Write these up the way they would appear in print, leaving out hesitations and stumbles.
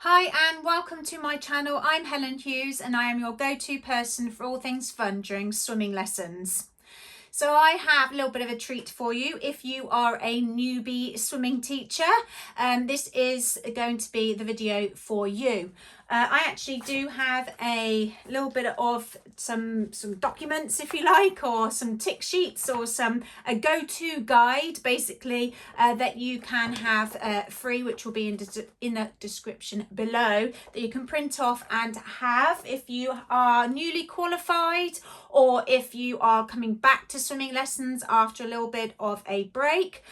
Hi and welcome to my channel. I'm Helen Hughes and I am your go-to person for all things fun during swimming lessons. So I have a little bit of a treat for you if you are a newbie swimming teacher. This is going to be the video for you. I actually do have a little bit of some documents, if you like, or some tick sheets, or a go-to guide, basically, that you can have free, which will be in the description below, that you can print off and have if you are newly qualified, or if you are coming back to swimming lessons after a little bit of a break.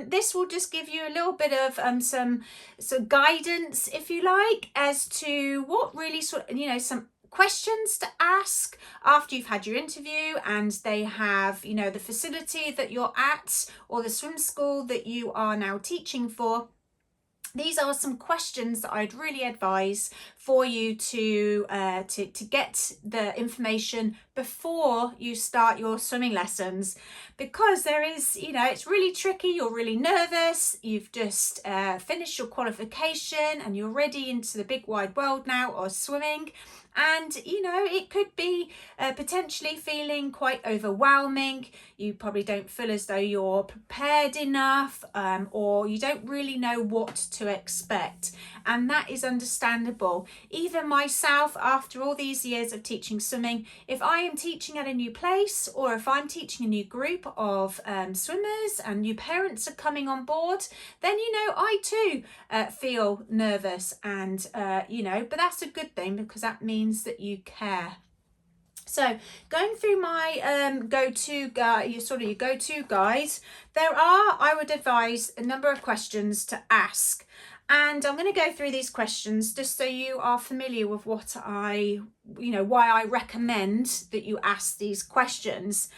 This will just give you a little bit of some guidance, if you like, as to what really some questions to ask after you've had your interview and they have the facility that you're at or the swim school that you are now teaching for. These are some questions that I'd really advise for you to get the information before you start your swimming lessons, because there is, it's really tricky. You're really nervous. You've just finished your qualification and you're ready into the big wide world now of swimming. And, it could be potentially feeling quite overwhelming. You probably don't feel as though you're prepared enough, or you don't really know what to expect. And that is understandable. Even myself, after all these years of teaching swimming, if I am teaching at a new place, or if I'm teaching a new group of swimmers and new parents are coming on board, then, I too feel nervous and, but that's a good thing, because that means that you care. So going through my go-to guide, your go-to guides, there are, I would advise, a number of questions to ask. And I'm going to go through these questions just so you are familiar with what why I recommend that you ask these questions.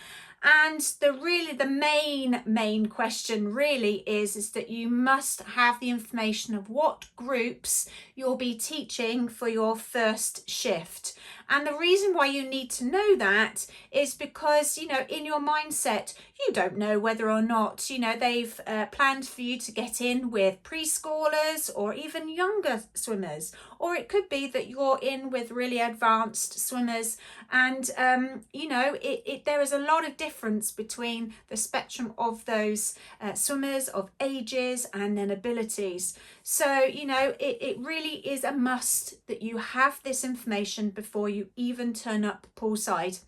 And the main question really is that you must have the information of what groups you'll be teaching for your first shift. And the reason why you need to know that is because, in your mindset, you don't know whether or not, they've planned for you to get in with preschoolers or even younger swimmers. Or it could be that you're in with really advanced swimmers. And, there is a lot of difference between the spectrum of those swimmers, of ages and then abilities. So, it really is a must that you have this information before you even turn up poolside.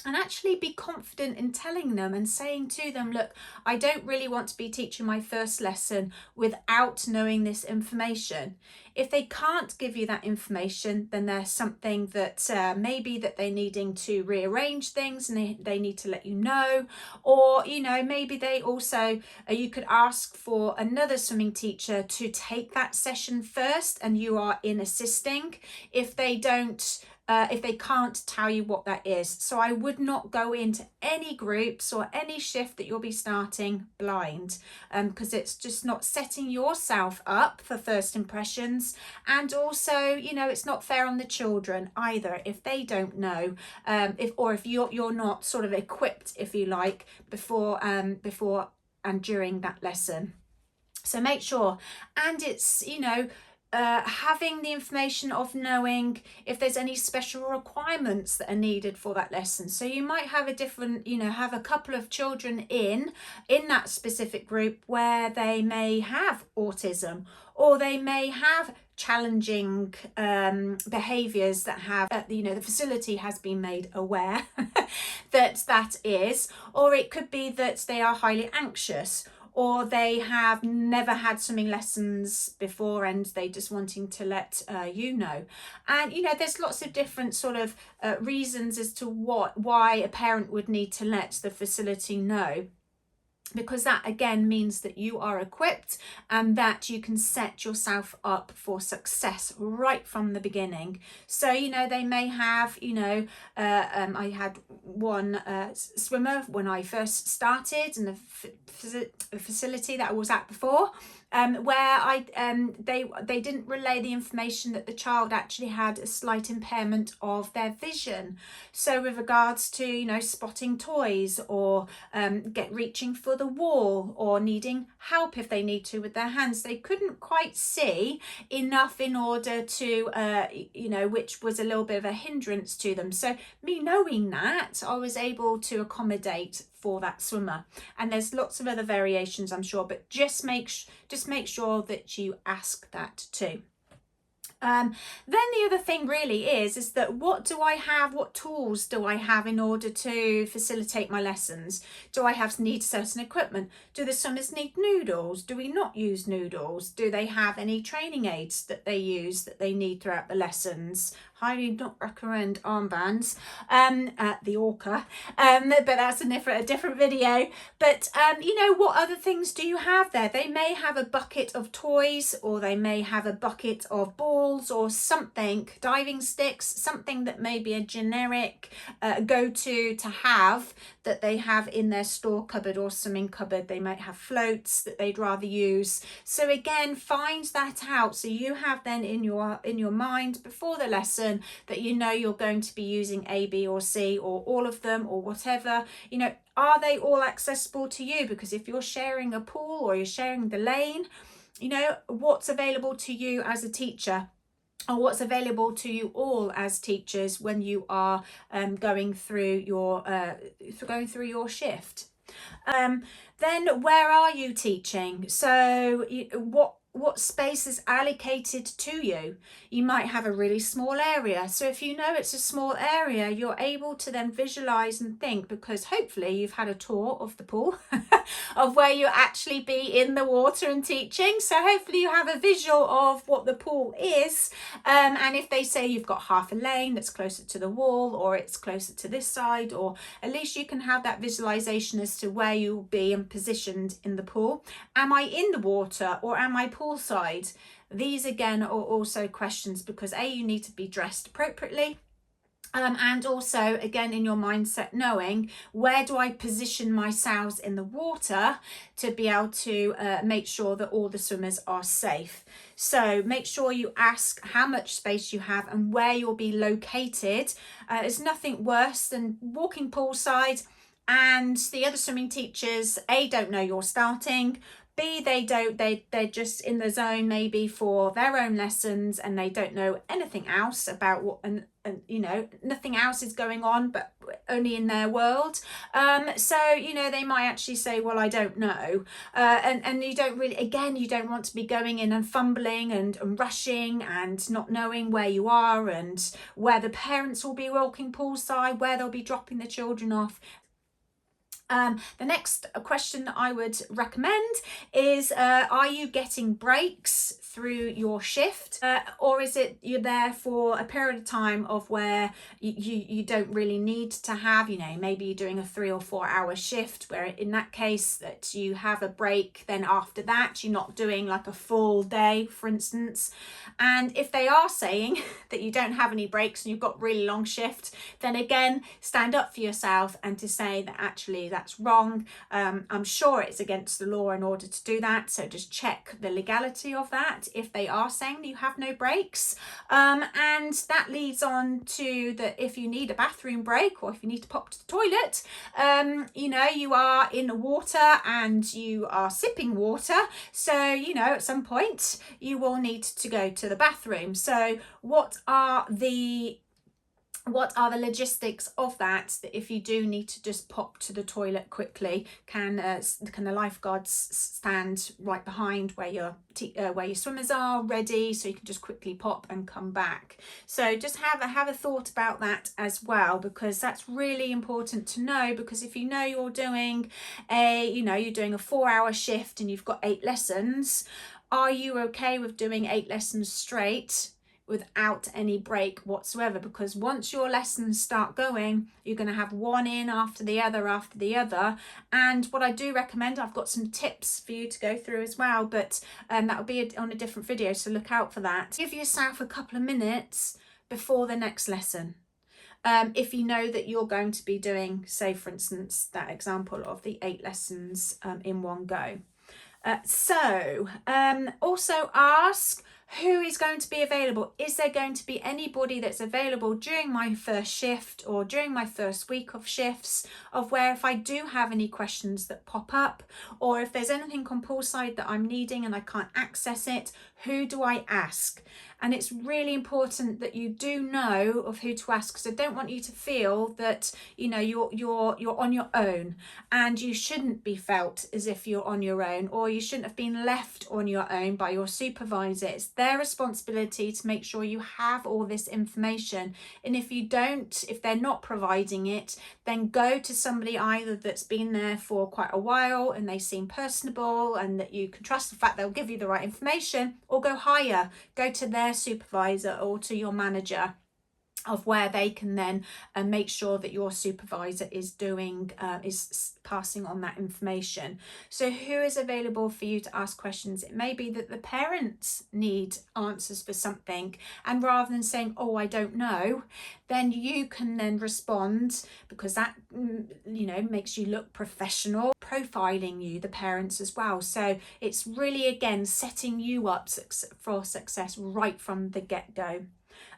And actually be confident in telling them and saying to them, look, I don't really want to be teaching my first lesson without knowing this information. If they can't give you that information, then there's something that maybe that they're needing to rearrange things and they need to let you know. Or, maybe they also, you could ask for another swimming teacher to take that session first and you are in assisting if they don't. If they can't tell you what that is. So I would not go into any groups or any shift that you'll be starting blind, because it's just not setting yourself up for first impressions. And also, it's not fair on the children either if they don't know, if you're not sort of equipped, if you like, before and during that lesson. So make sure, and it's, having the information of knowing if there's any special requirements that are needed for that lesson. So you might have a different, have a couple of children in that specific group where they may have autism, or they may have challenging behaviours that have, the facility has been made aware that is, or it could be that they are highly anxious, or they have never had swimming lessons before and they just wanting to let you know. And there's lots of different sort of reasons as to why a parent would need to let the facility know, because that again means that you are equipped and that you can set yourself up for success right from the beginning. So they may have, I had one swimmer when I first started in the facility that I was at before, where they didn't relay the information that the child actually had a slight impairment of their vision. So with regards to, you know, spotting toys, or reaching for the wall, or needing help if they need to with their hands, they couldn't quite see enough in order to you know, which was a little bit of a hindrance to them. So me knowing that, I was able to accommodate for that swimmer. And there's lots of other variations, I'm sure, but just make sure that you ask that too. Then the other thing really is that what tools do I have in order to facilitate my lessons? Do I need certain equipment? Do the swimmers need noodles? Do we not use noodles? Do they have any training aids that they use that they need throughout the lessons? Highly not recommend armbands at the orca, but that's a different video. But you know, what other things do you have there? They may have a bucket of toys, or they may have a bucket of balls or something, diving sticks, something that may be a generic go-to to have, that they have in their store cupboard or swimming cupboard. They might have floats that they'd rather use. So again, find that out, so you have then in your mind before the lesson that you know you're going to be using A, B or C, or all of them, or whatever. You know, are they all accessible to you? Because if you're sharing a pool or you're sharing the lane, you know, what's available to you as a teacher, or what's available to you all as teachers when you are going through your shift. Then where are you teaching? So what space is allocated to you? You might have a really small area. So if you know it's a small area, you're able to then visualize and think, because hopefully you've had a tour of the pool of where you actually be in the water and teaching. So hopefully you have a visual of what the pool is. And if they say you've got half a lane that's closer to the wall, or it's closer to this side, or at least you can have that visualization as to where you'll be and positioned in the pool. Am I in the water, or am I poolside? These again are also questions, because you need to be dressed appropriately. And also, again, in your mindset, knowing where do I position myself in the water to be able to make sure that all the swimmers are safe. So make sure you ask how much space you have and where you'll be located. There's nothing worse than walking poolside and the other swimming teachers, A, don't know you're starting, B, they're just in the zone maybe for their own lessons, and they don't know anything else about what, and you know, nothing else is going on but only in their world. So you know, they might actually say, well, I don't know, and you don't really, again, you don't want to be going in and fumbling and rushing and not knowing where you are and where the parents will be walking poolside, where they'll be dropping the children off. The next question that I would recommend is, are you getting breaks through your shift, or is it you're there for a period of time of where you don't really need to have, you know, maybe you're doing a 3 or 4 hour shift, where in that case that you have a break, then after that you're not doing like a full day, for instance. And if they are saying that you don't have any breaks and you've got really long shift, then again, stand up for yourself and to say that actually that's wrong. I'm sure it's against the law in order to do that, so just check the legality of that if they are saying that you have no breaks. And that leads on to that if you need a bathroom break, or if you need to pop to the toilet, you know, you are in the water and you are sipping water, so you know at some point you will need to go to the bathroom. So what are the logistics of that if you do need to just pop to the toilet quickly? Can the lifeguards stand right behind where your swimmers are ready, so you can just quickly pop and come back? So just have a thought about that as well, because that's really important to know. Because if you know you're doing a 4 hour shift and you've got 8 lessons, are you okay with doing 8 lessons straight without any break whatsoever? Because once your lessons start going, you're going to have one in after the other. And what I do recommend, I've got some tips for you to go through as well, but that will be on a different video, so look out for that. Give yourself a couple of minutes before the next lesson. If you know that you're going to be doing, say for instance, that example of the 8 lessons in one go. Also ask who is going to be available. Is there going to be anybody that's available during my first shift or during my first week of shifts, of where if I do have any questions that pop up, or if there's anything on Poolside that I'm needing and I can't access it, who do I ask? And it's really important that you do know of who to ask, because I don't want you to feel that, you know, you're on your own, and you shouldn't be felt as if you're on your own, or you shouldn't have been left on your own by your supervisor. It's their responsibility to make sure you have all this information. And if you don't, if they're not providing it, then go to somebody either that's been there for quite a while and they seem personable and that you can trust the fact they'll give you the right information, or go higher, go to their supervisor or to your manager, of where they can then make sure that your supervisor is passing on that information. So who is available for you to ask questions? It may be that the parents need answers for something, and rather than saying, oh, I don't know, then you can then respond, because that, you know, makes you look professional, profiling you, the parents as well. So it's really, again, setting you up for success right from the get-go.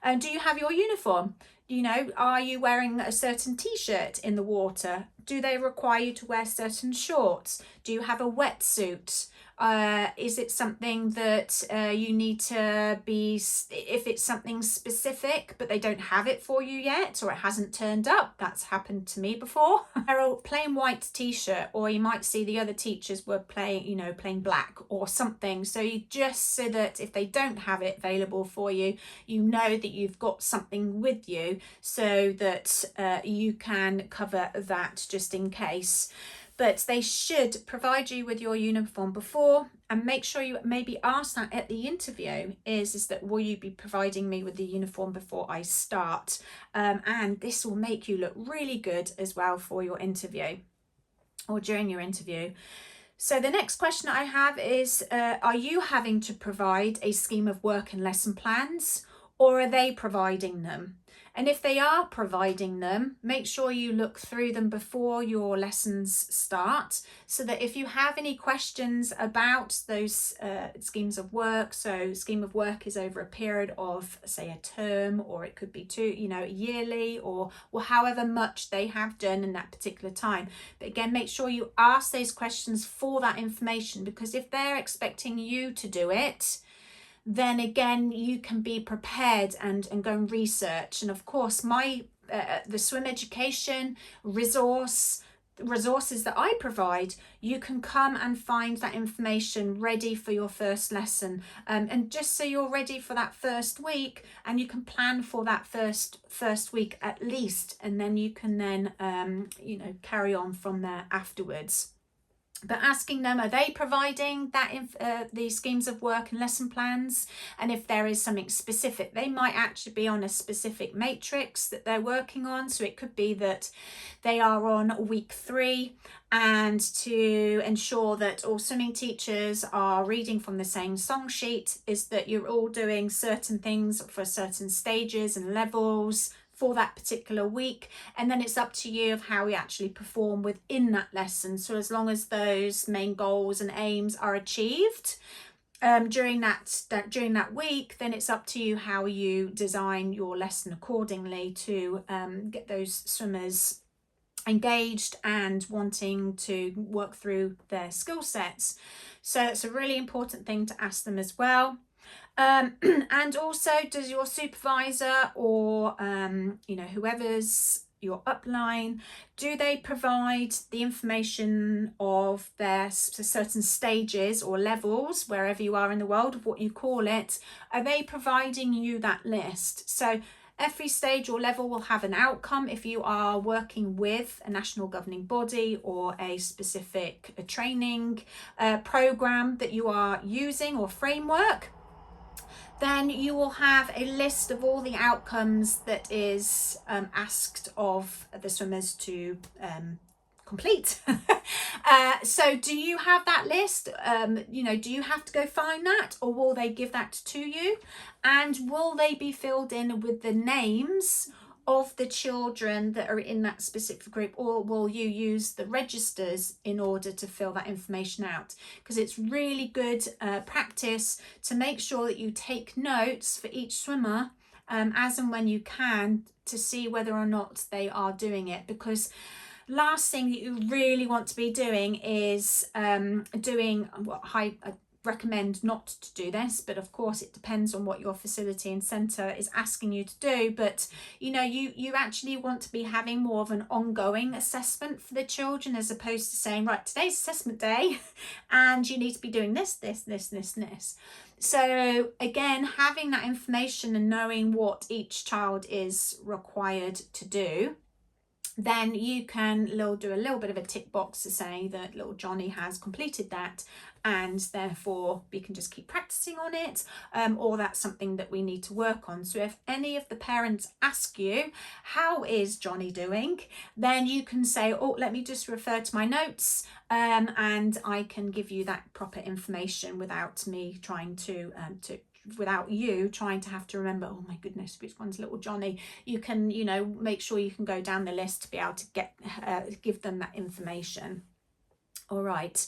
And do you have your uniform? You know, are you wearing a certain t-shirt in the water? Do they require you to wear certain shorts? Do you have a wetsuit? Is it something that you need to be, if it's something specific but they don't have it for you yet, or it hasn't turned up? That's happened to me before. A plain white t-shirt, or you might see the other teachers were plain black or something. So you just, so that if they don't have it available for you, you know that you've got something with you, so that you can cover that just in case. But they should provide you with your uniform before, and make sure you maybe ask that at the interview, is that will you be providing me with the uniform before I start? And this will make you look really good as well for your interview, or during your interview. So the next question I have is, are you having to provide a scheme of work and lesson plans, or are they providing them? And if they are providing them, make sure you look through them before your lessons start, so that if you have any questions about those schemes of work, so scheme of work is over a period of, say, a term, or it could be yearly, or however much they have done in that particular time. But again, make sure you ask those questions for that information, because if they're expecting you to do it, then again, you can be prepared and go and research. And of course, the swim education resources that I provide, you can come and find that information ready for your first lesson, and just so you're ready for that first week, and you can plan for that first week at least, and then you can then carry on from there afterwards. But asking them, are they providing that these schemes of work and lesson plans? And if there is something specific, they might actually be on a specific matrix that they're working on. So it could be that they are on week 3, and to ensure that all swimming teachers are reading from the same song sheet, is that you're all doing certain things for certain stages and levels for that particular week, and then it's up to you of how we actually perform within that lesson. So as long as those main goals and aims are achieved during that week, then it's up to you how you design your lesson accordingly to get those swimmers engaged and wanting to work through their skill sets. So it's a really important thing to ask them as well. And also, does your supervisor or whoever's your upline, do they provide the information of their certain stages or levels, wherever you are in the world of what you call it? Are they providing you that list? So every stage or level will have an outcome if you are working with a national governing body or a specific training program that you are using, or framework. Then you will have a list of all the outcomes that is asked of the swimmers to complete. So do you have that list? Do you have to go find that, or will they give that to you? And will they be filled in with the names of the children that are in that specific group, or will you use the registers in order to fill that information out? Because it's really good practice to make sure that you take notes for each swimmer as and when you can, to see whether or not they are doing it. Because last thing that you really want to be doing is doing what I recommend not to do this, but of course it depends on what your facility and centre is asking you to do. But you know, you actually want to be having more of an ongoing assessment for the children, as opposed to saying, right, today's assessment day and you need to be doing this, this, this, this, and this. So again, having that information and knowing what each child is required to do, then you can do a little bit of a tick box to say that little Johnny has completed that, and therefore we can just keep practicing on it, or that's something that we need to work on. So if any of the parents ask you, how is Johnny doing, then you can say, oh, let me just refer to my notes, and I can give you that proper information without me trying without you trying to have to remember, oh my goodness, which one's little Johnny. You can, you know, make sure you can go down the list to be able to get give them that information. All right,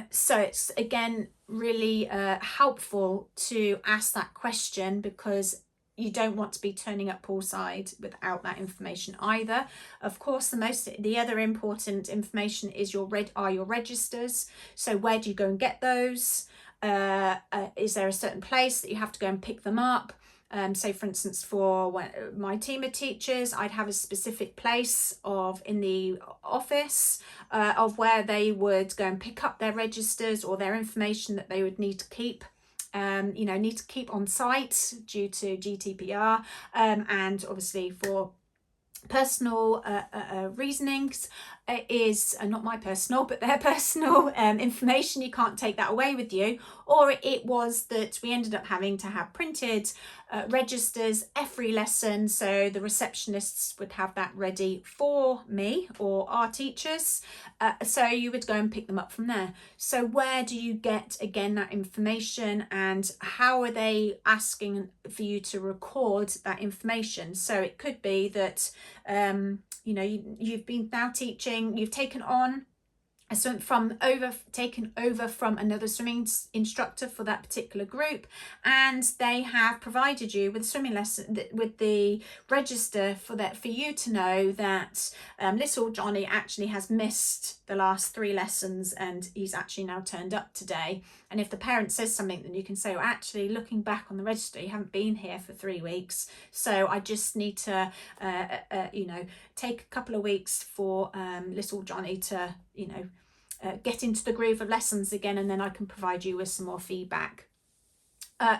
so it's again really helpful to ask that question, because you don't want to be turning up poolside without that information either. Of course, the other important information is your registers. So where do you go and get those? Is there a certain place that you have to go and pick them up? So for instance, for when my team of teachers, I'd have a specific place in the office of where they would go and pick up their registers or their information that they would need to keep. Need to keep on site due to GDPR, and obviously for personal reasonings, is not my personal, but their personal information. You can't take that away with you. Or it was that we ended up having to have printed registers every lesson, so the receptionists would have that ready for me or our teachers, so you would go and pick them up from there. So where do you get again that information, and how are they asking for you to record that information? So it could be that you've been now teaching, you've taken over from another swimming instructor for that particular group, and they have provided you with a swimming lesson with the register for you to know that little Johnny actually has missed the last 3 lessons and he's actually now turned up today. And if the parent says something, then you can say, well, actually looking back on the register, you haven't been here for 3 weeks, so I just need to take a couple of weeks for little Johnny to get into the groove of lessons again, and then I can provide you with some more feedback.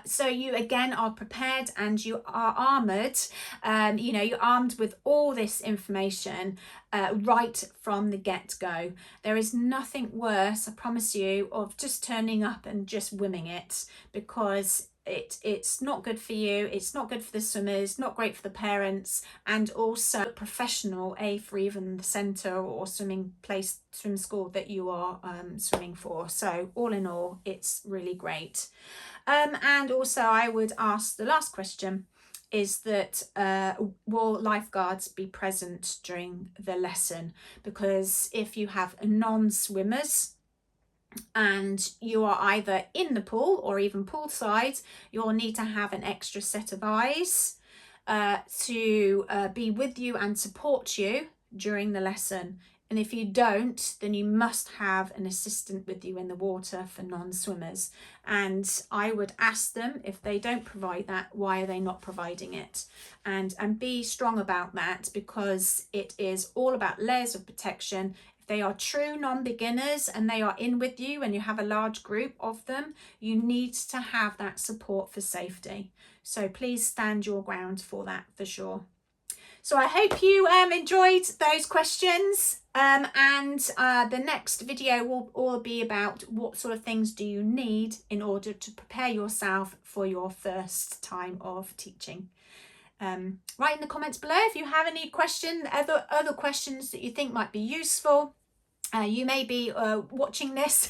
So you again are prepared and you are armoured. You're armed with all this information right from the get-go. There is nothing worse, I promise you, of just turning up and just winging it, because it's not good for you, it's not good for the swimmers, not great for the parents, and also professional for even the centre or swim school that you are swimming for. So all in all, it's really great. And also I would ask the last question is that will lifeguards be present during the lesson? Because if you have non-swimmers and you are either in the pool or even poolside, you'll need to have an extra set of eyes to be with you and support you during the lesson. And if you don't, then you must have an assistant with you in the water for non-swimmers. And I would ask them, if they don't provide that, why are they not providing it? And be strong about that, because it is all about layers of protection. If they are true non-beginners and they are in with you and you have a large group of them, you need to have that support for safety. So please stand your ground for that for sure. So I hope you enjoyed those questions, and the next video will all be about what sort of things do you need in order to prepare yourself for your first time of teaching. Write in the comments below if you have any other questions that you think might be useful. You may be watching this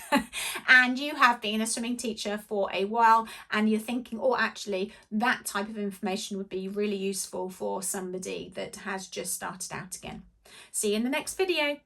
and you have been a swimming teacher for a while and you're thinking, oh, actually that type of information would be really useful for somebody that has just started out again. See you in the next video.